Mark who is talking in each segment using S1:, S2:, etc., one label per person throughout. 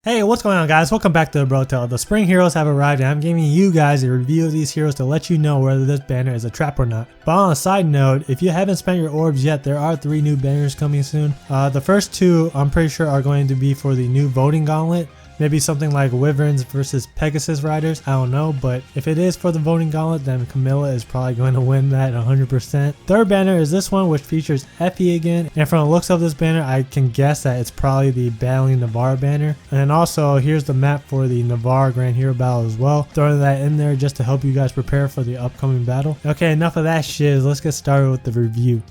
S1: Hey, what's going on, guys? Welcome back to the Brotel. The spring heroes have arrived and I'm giving you guys a review of these heroes to let you know whether this banner is a trap or not. But on a side note, if you haven't spent your orbs yet, there are 3 new banners coming soon. The first 2 I'm pretty sure are going to be for the new voting gauntlet. Maybe something like Wyverns versus Pegasus Riders, I don't know, but if it is for the voting gauntlet, then Camilla is probably going to win that 100%. Third banner is this one, which features Effie again, and from the looks of this banner, I can guess that it's probably the Battling Navarre banner. And then also, here's the map for the Navarre Grand Hero battle as well. Throwing that in there just to help you guys prepare for the upcoming battle. Okay, enough of that shit, let's get started with the review.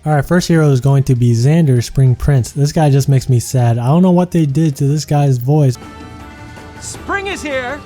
S1: Alright, first hero is going to be Xander, Spring Prince. This guy just makes me sad. I don't know what they did to this guy's voice.
S2: Spring is here!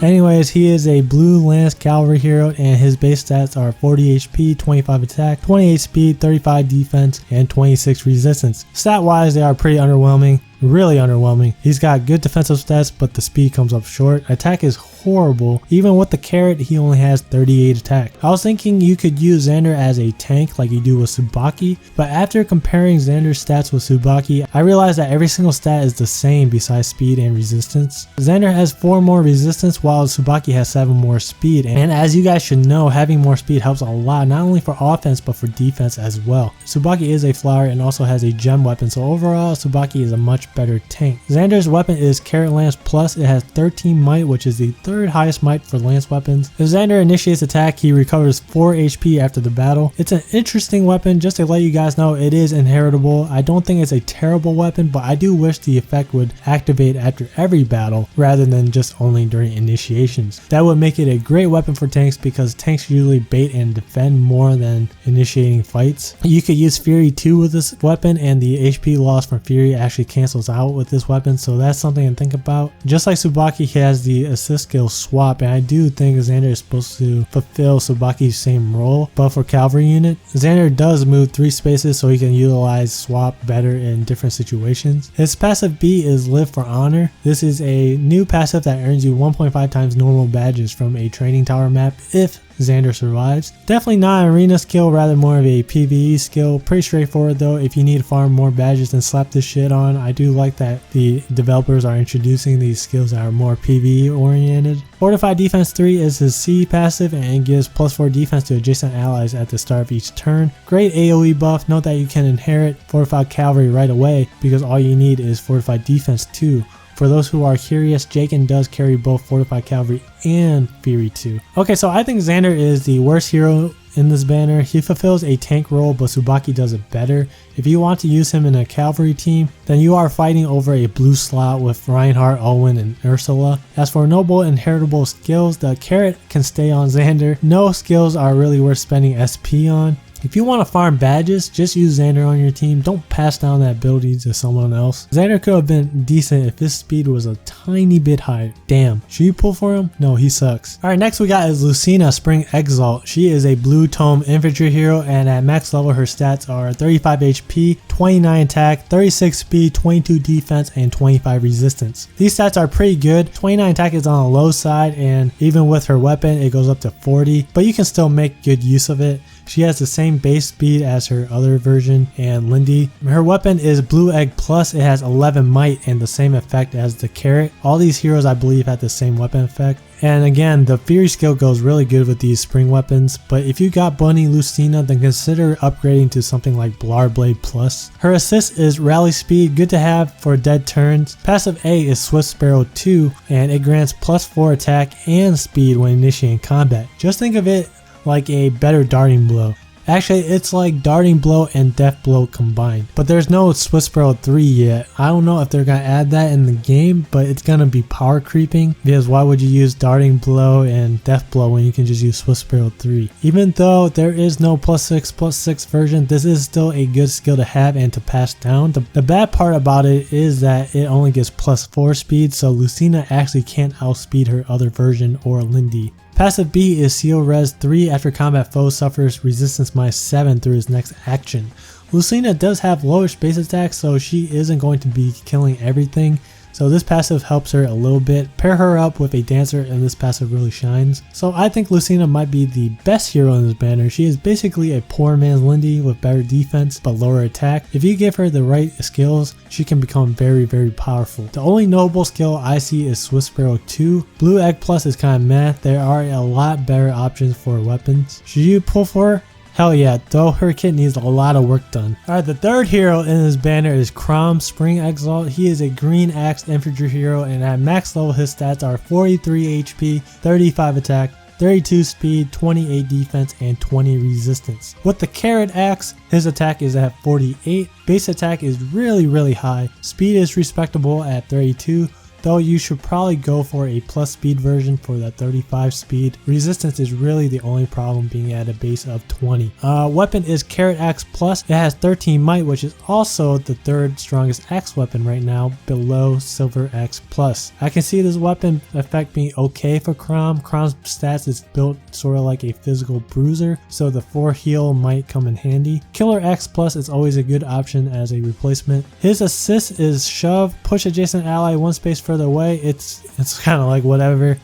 S1: Anyways, he is a blue lance cavalry hero and his base stats are 40 HP, 25 attack, 28 speed, 35 defense, and 26 resistance. Stat wise, they are pretty underwhelming. Really underwhelming. He's got good defensive stats, but the speed comes up short. Attack is horrible. Even with the carrot, he only has 38 attack. I was thinking you could use Xander as a tank like you do with Tsubaki, but after comparing Xander's stats with Tsubaki, I realized that every single stat is the same besides speed and resistance. Xander has 4 more resistance while Tsubaki has 7 more speed, and as you guys should know, having more speed helps a lot, not only for offense but for defense as well. Tsubaki is a flower and also has a gem weapon, so overall Tsubaki is a much better tank. Xander's weapon is Carrot Lance Plus. It has 13 might, which is the 3rd highest might for lance weapons. If Xander initiates attack, he recovers 4 HP after the battle. It's an interesting weapon. Just to let you guys know, it is inheritable. I don't think it's a terrible weapon, but I do wish the effect would activate after every battle rather than just only during initiations. That would make it a great weapon for tanks because tanks usually bait and defend more than initiating fights. You could use Fury 2 with this weapon and the HP loss from Fury actually cancels out with this weapon, so that's something to think about. Just like Tsubaki, he has the assist skill swap, and I do think Xander is supposed to fulfill Tsubaki's same role, but for cavalry unit. Xander does move 3 spaces so he can utilize swap better in different situations. His passive B is Live for Honor. This is a new passive that earns you 1.5 times normal badges from a training tower map if Xander survives. Definitely not an arena skill, rather more of a PvE skill. Pretty straightforward though. If you need to farm more badges, then slap this shit on. I do like that the developers are introducing these skills that are more PvE oriented. Fortified Defense 3 is his C passive and it gives +4 defense to adjacent allies at the start of each turn. Great AoE buff. Note that you can inherit Fortified Cavalry right away because all you need is Fortified Defense 2. For those who are curious, Jaken does carry both Fortified Cavalry and Fury 2. Okay, so I think Xander is the worst hero in this banner. He fulfills a tank role, but Tsubaki does it better. If you want to use him in a cavalry team, then you are fighting over a blue slot with Reinhardt, Owen, and Ursula. As for noble inheritable skills, the carrot can stay on Xander. No skills are really worth spending SP on. If you want to farm badges, just use Xander on your team. Don't pass down that ability to someone else. Xander could have been decent if his speed was a tiny bit higher. Damn, should you pull for him? No, he sucks. Alright, next we got is Lucina, Spring Exalt. She is a blue tome infantry hero and at max level her stats are 35 HP, 29 attack, 36 speed, 22 defense, and 25 resistance. These stats are pretty good. 29 attack is on the low side and even with her weapon it goes up to 40, but you can still make good use of it. She has the same base speed as her other version and Lindy. Her weapon is Blue Egg Plus. It has 11 might and the same effect as the carrot. All these heroes I believe have the same weapon effect. And again, the Fury skill goes really good with these spring weapons, but if you got Bunny Lucina, then consider upgrading to something like Blar Blade Plus. Her assist is Rally Speed, good to have for dead turns. Passive A is Swift Sparrow 2, and it grants +4 attack and speed when initiating combat. Just think of it like a better Darting Blow. Actually, it's like Darting Blow and Death Blow combined. But there's no Swift Sparrow 3 yet. I don't know if they're going to add that in the game, but it's going to be power creeping. Because why would you use Darting Blow and Death Blow when you can just use Swift Sparrow 3? Even though there is no +6/+6 version, this is still a good skill to have and to pass down. The bad part about it is that it only gives +4 speed, so Lucina actually can't outspeed her other version or Lindy. Passive B is Seal Res 3. After combat, foe suffers resistance -7 through his next action. Lucina does have lowish base attack, so she isn't going to be killing everything. so this passive helps her a little bit. Pair her up with a dancer and this passive really shines. So I think Lucina might be the best hero in this banner. She is basically a poor man's Lindy with better defense but lower attack. If you give her the right skills, she can become very powerful. The only notable skill I see is Swift Sparrow 2. Blue Egg Plus is kind of meh. There are a lot better options for weapons. Should you pull for her? Hell yeah, though her kit needs a lot of work done. Alright, the third hero in this banner is Chrom, Spring Exalt. He is a green axe infantry hero, and at max level his stats are 43 HP, 35 attack, 32 speed, 28 defense, and 20 resistance. With the carrot axe, his attack is at 48, base attack is really high, speed is respectable at 32, though you should probably go for a plus speed version for that 35 speed. Resistance is really the only problem, being at a base of 20. Weapon is Carrot Axe Plus. It has 13 might, which is also the third strongest axe weapon right now, below Silver Axe Plus. I can see this weapon effect being okay for Cram. Cram's stats is built sort of like a physical bruiser, so the 4 heal might come in handy. Killer Axe Plus is always a good option as a replacement. His assist is Shove, push adjacent ally one space further away. It's kind of like whatever.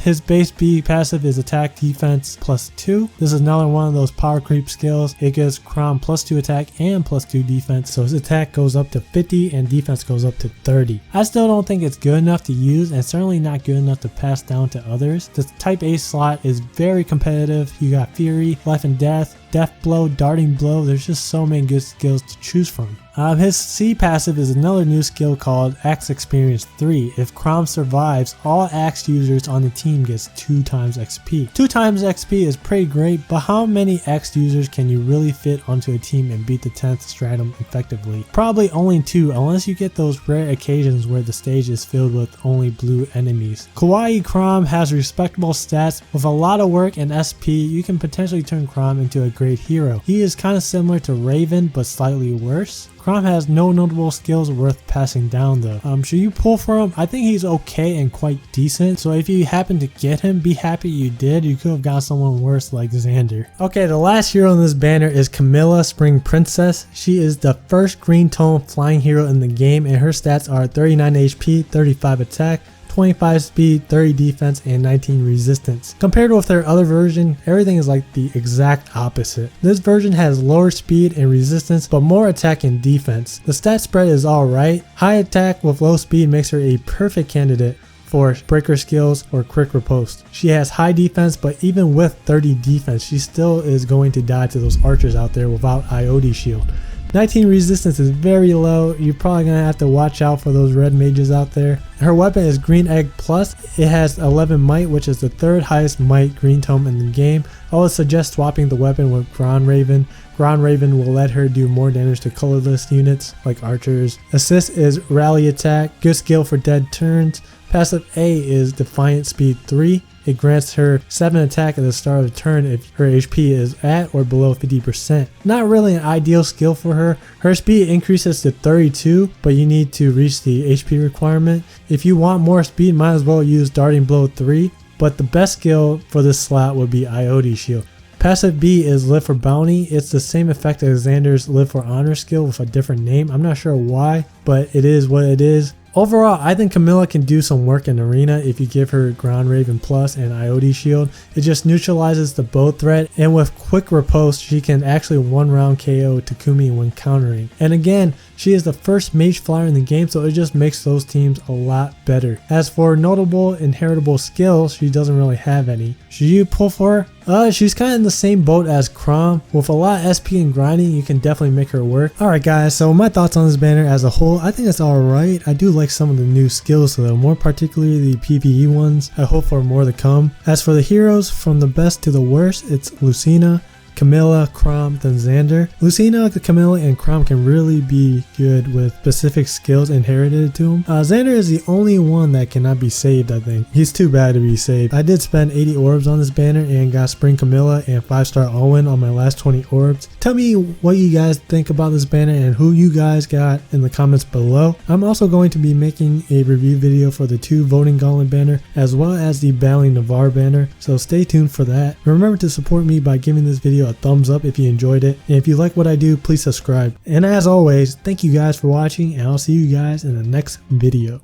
S1: His base B passive is attack defense +2. This is another one of those power creep skills. It gives Chrom +2 attack and +2 defense, so his attack goes up to 50 and defense goes up to 30. I still don't think it's good enough to use, and certainly not good enough to pass down to others. The type A slot is very competitive. You got Fury, Life and Death, Death Blow, Darting Blow. There's just so many good skills to choose from. His C passive is another new skill called Axe Experience 3. If Chrom survives, all Axe users on the team gets 2 times XP. 2 times XP is pretty great, but how many Axe users can you really fit onto a team and beat the 10th stratum effectively? Probably only 2, unless you get those rare occasions where the stage is filled with only blue enemies. Kawaii Chrom has respectable stats. With a lot of work and SP, you can potentially turn Chrom into a great hero. He is kind of similar to Raven, but slightly worse. Chrom has no notable skills worth passing down though. Should you pull for him? I think he's okay and quite decent, so if you happen to get him, be happy you did. You could have got someone worse like Xander. Okay, the last hero on this banner is Camilla, Spring Princess. She is the first green tone flying hero in the game, and her stats are 39 HP, 35 attack, 25 speed, 30 defense, and 19 resistance. Compared with their other version, everything is like the exact opposite. This version has lower speed and resistance, but more attack and defense. The stat spread is alright. High attack with low speed makes her a perfect candidate for breaker skills or quick riposte. She has high defense, but even with 30 defense, she still is going to die to those archers out there without IOD shield. 19 resistance is very low. You're probably going to have to watch out for those red mages out there. Her weapon is Green Egg Plus. It has 11 might, which is the 3rd highest might green tome in the game. I would suggest swapping the weapon with Ground Raven. Ground Raven will let her do more damage to colorless units like archers. Assist is Rally Attack, good skill for dead turns. Passive A is Defiant Speed 3. It grants her 7 attack at the start of the turn if her HP is at or below 50%. Not really an ideal skill for her. Her speed increases to 32, but you need to reach the HP requirement. If you want more speed, might as well use Darting Blow 3, but the best skill for this slot would be IOD Shield. Passive B is Live for Bounty. It's the same effect as Xander's Live for Honor skill with a different name. I'm not sure why, but it is what it is. Overall, I think Camilla can do some work in Arena if you give her Ground Raven Plus and IOD Shield. It just neutralizes the bow threat, and with quick riposte, she can actually 1-round KO Takumi when countering. And again, she is the first mage flyer in the game, so it just makes those teams a lot better. As for notable inheritable skills, she doesn't really have any. Should you pull for her? She's kind of in the same boat as Chrom. With a lot of SP and grinding, you can definitely make her work. Alright guys, so my thoughts on this banner as a whole, I think it's alright. I do like some of the new skills though, more particularly the PvE ones. I hope for more to come. As for the heroes, from the best to the worst, it's Lucina, Camilla, Chrom, then Xander. Lucina, Camilla, and Chrom can really be good with specific skills inherited to them. Xander is the only one that cannot be saved, I think. He's too bad to be saved. I did spend 80 orbs on this banner and got Spring Camilla and 5-star Owen on my last 20 orbs. Tell me what you guys think about this banner and who you guys got in the comments below. I'm also going to be making a review video for the 2 Voting Gauntlet banner as well as the Battling Navarre banner, so stay tuned for that. Remember to support me by giving this video a thumbs up if you enjoyed it, and if you like what I do, please subscribe. And as always, thank you guys for watching, and I'll see you guys in the next video.